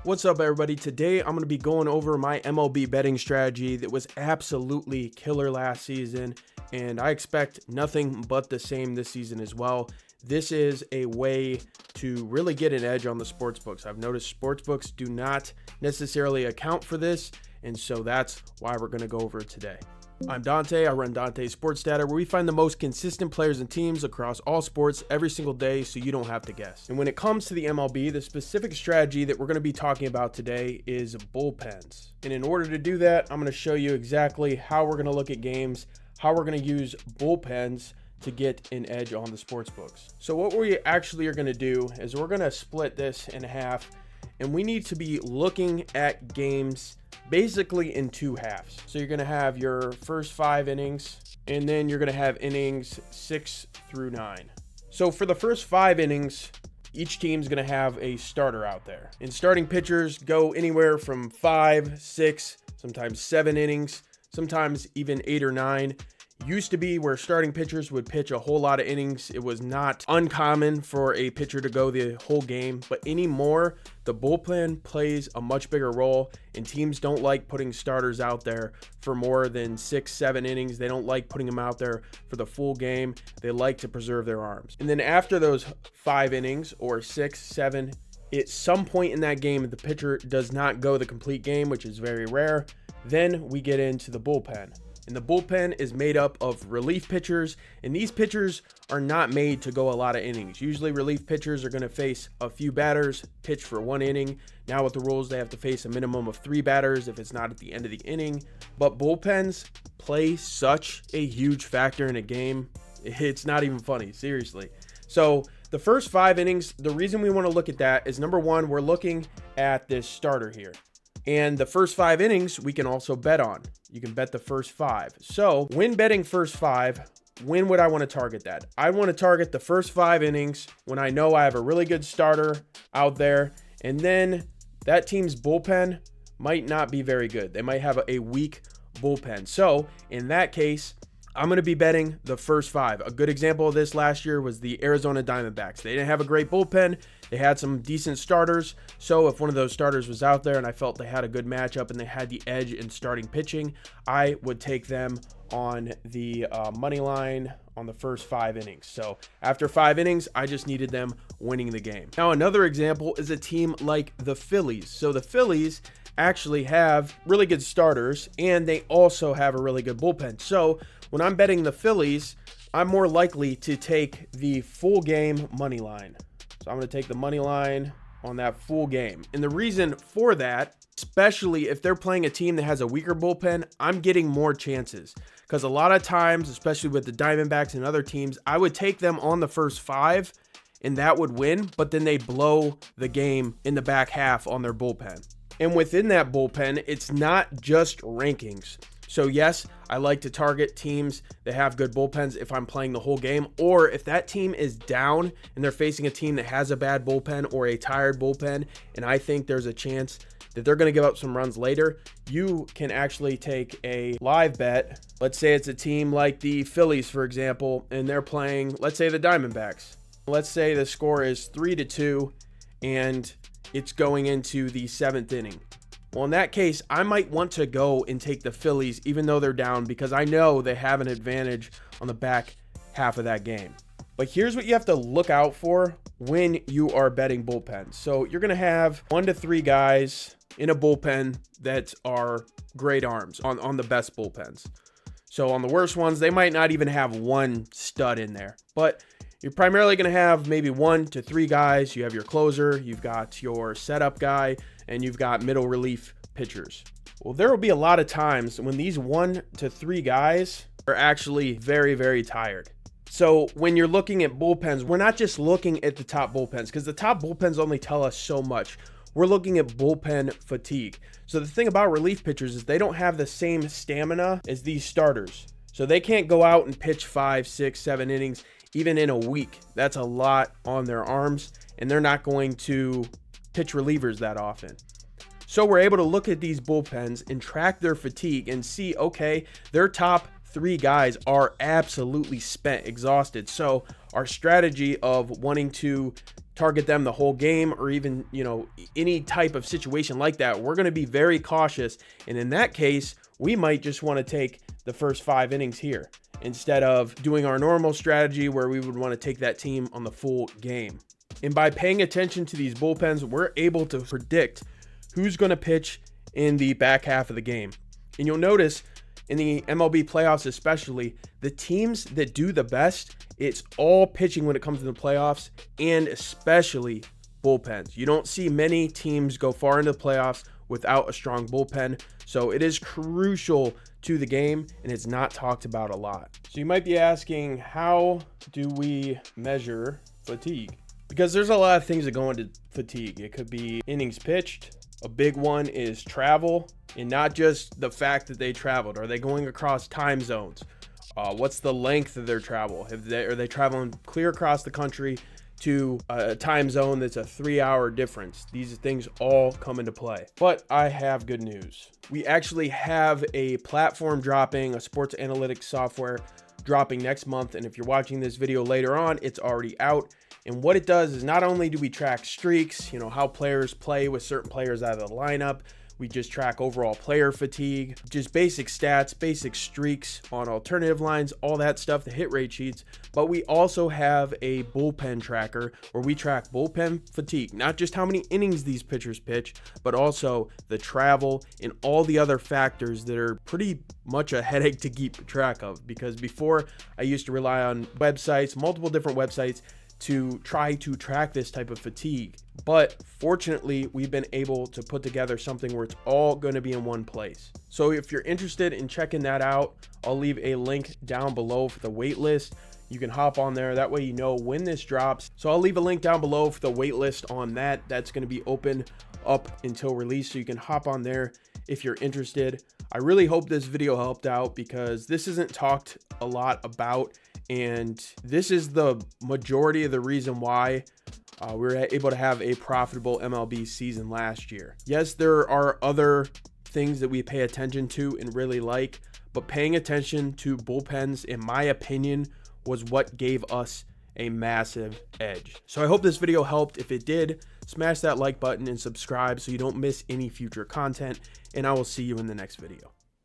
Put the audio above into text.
What's up, everybody? Today I'm going to be going over my MLB betting strategy that was absolutely killer last season, and I expect nothing but the same this season as well. This is a way to really get an edge on the sportsbooks. I've noticed sportsbooks do not necessarily account for this, and so that's why we're going to go over it today. I'm Dante. I run Dante Sports Data, where we find the most consistent players and teams across all sports every single day so you don't have to guess. And when it comes to the MLB, the specific strategy that we're going to be talking about today is bullpens. And in order to do that, I'm going to show you exactly how we're going to look at games, how we're going to use bullpens to get an edge on the sports books. So what we actually are going to do is we're going to split this in half, and we need to be looking at games basically in two halves. So you're going to have your first 5 innings, and then you're going to have innings 6 through 9. So for the first 5 innings, each team's going to have a starter out there. And starting pitchers go anywhere from 5, 6, sometimes 7 innings, sometimes even 8 or 9. Used to be where starting pitchers would pitch a whole lot of innings. It was not uncommon for a pitcher to go the whole game, but anymore, the bullpen plays a much bigger role, and teams don't like putting starters out there for more than 6, 7 innings. They don't like putting them out there for the full game. They like to preserve their arms. And then after those 5 innings or 6, 7, at some point in that game, the pitcher does not go the complete game, which is very rare. Then we get into the bullpen. And the bullpen is made up of relief pitchers, and these pitchers are not made to go a lot of innings. Usually relief pitchers are going to face a few batters, pitch for 1 inning. Now with the rules, they have to face a minimum of 3 batters if it's not at the end of the inning. But bullpens play such a huge factor in a game. It's not even funny, seriously. So the first 5 innings, the reason we want to look at that is, number one, we're looking at this starter here. And the first 5 innings, we can also bet on. You can bet the first 5. So when betting first 5, when would I want to target that? I want to target the first 5 innings when I know I have a really good starter out there. And then that team's bullpen might not be very good. They might have a weak bullpen. So in that case, I'm going to be betting the first 5. A good example of this last year was the Arizona Diamondbacks. They didn't have a great bullpen. They had some decent starters. So if one of those starters was out there and I felt they had a good matchup and they had the edge in starting pitching, I would take them on the money line on the first 5 innings. So after 5 innings, I just needed them winning the game. Now, another example is a team like the Phillies. So the Phillies actually have really good starters, and they also have a really good bullpen. So when I'm betting the Phillies, I'm more likely to take the full game money line. So I'm going to take the money line on that full game. And the reason for that, especially if they're playing a team that has a weaker bullpen, I'm getting more chances. Because a lot of times, especially with the Diamondbacks and other teams, I would take them on the first 5 and that would win, but then they blow the game in the back half on their bullpen. And within that bullpen, it's not just rankings. So yes, I like to target teams that have good bullpens if I'm playing the whole game, or if that team is down and they're facing a team that has a bad bullpen or a tired bullpen, and I think there's a chance that they're going to give up some runs later, you can actually take a live bet. Let's say it's a team like the Phillies, for example, and they're playing, let's say, the Diamondbacks. Let's say the score is 3-2 and it's going into the 7th inning. Well, in that case, I might want to go and take the Phillies even though they're down, because I know they have an advantage on the back half of that game. But here's what you have to look out for when you are betting bullpens. So you're going to have 1 to 3 guys in a bullpen that are great arms on the best bullpens. So on the worst ones, they might not even have 1 stud in there. But you're primarily going to have maybe 1 to 3 guys. You have your closer, you've got your setup guy, and you've got middle relief pitchers. Well, there will be a lot of times when these 1 to 3 guys are actually very, very tired. So when you're looking at bullpens, we're not just looking at the top bullpens, because the top bullpens only tell us so much. We're looking at bullpen fatigue. So the thing about relief pitchers is they don't have the same stamina as these starters. So they can't go out and pitch 5, 6, 7 innings, even in a week. That's a lot on their arms, and they're not going to pitch relievers that often. So we're able to look at these bullpens and track their fatigue and see, okay, their top 3 guys are absolutely spent, exhausted. So our strategy of wanting to target them the whole game, or even, any type of situation like that, we're going to be very cautious. And in that case, we might just want to take the first 5 innings here instead of doing our normal strategy where we would want to take that team on the full game. And by paying attention to these bullpens, we're able to predict who's going to pitch in the back half of the game. And you'll notice in the MLB playoffs especially, the teams that do the best, it's all pitching when it comes to the playoffs, and especially bullpens. You don't see many teams go far into the playoffs without a strong bullpen. So it is crucial to the game, and it's not talked about a lot. So you might be asking, how do we measure fatigue? Because there's a lot of things that go into fatigue. It could be innings pitched. A big one is travel, and not just the fact that they traveled. Are they going across time zones? What's the length of their travel? Are they traveling clear across the country to a time zone that's a 3-hour difference? These things all come into play. But I have good news. We actually have a platform dropping, a sports analytics software dropping next month. And if you're watching this video later on, it's already out. And what it does is, not only do we track streaks, how players play with certain players out of the lineup, we just track overall player fatigue, just basic stats, basic streaks on alternative lines, all that stuff, the hit rate sheets. But we also have a bullpen tracker where we track bullpen fatigue, not just how many innings these pitchers pitch, but also the travel and all the other factors that are pretty much a headache to keep track of. Because before, I used to rely on websites, multiple different websites, to try to track this type of fatigue. But fortunately, we've been able to put together something where it's all going to be in one place. So if you're interested in checking that out, I'll leave a link down below for the wait list. You can hop on there. That way you know when this drops. So I'll leave a link down below for the wait list on that. That's going to be open up until release. So you can hop on there if you're interested. I really hope this video helped out, because this isn't talked a lot about. And this is the majority of the reason why we were able to have a profitable MLB season last year. Yes, there are other things that we pay attention to and really like, but paying attention to bullpens, in my opinion, was what gave us a massive edge. So I hope this video helped. If it did, smash that like button and subscribe so you don't miss any future content, and I will see you in the next video.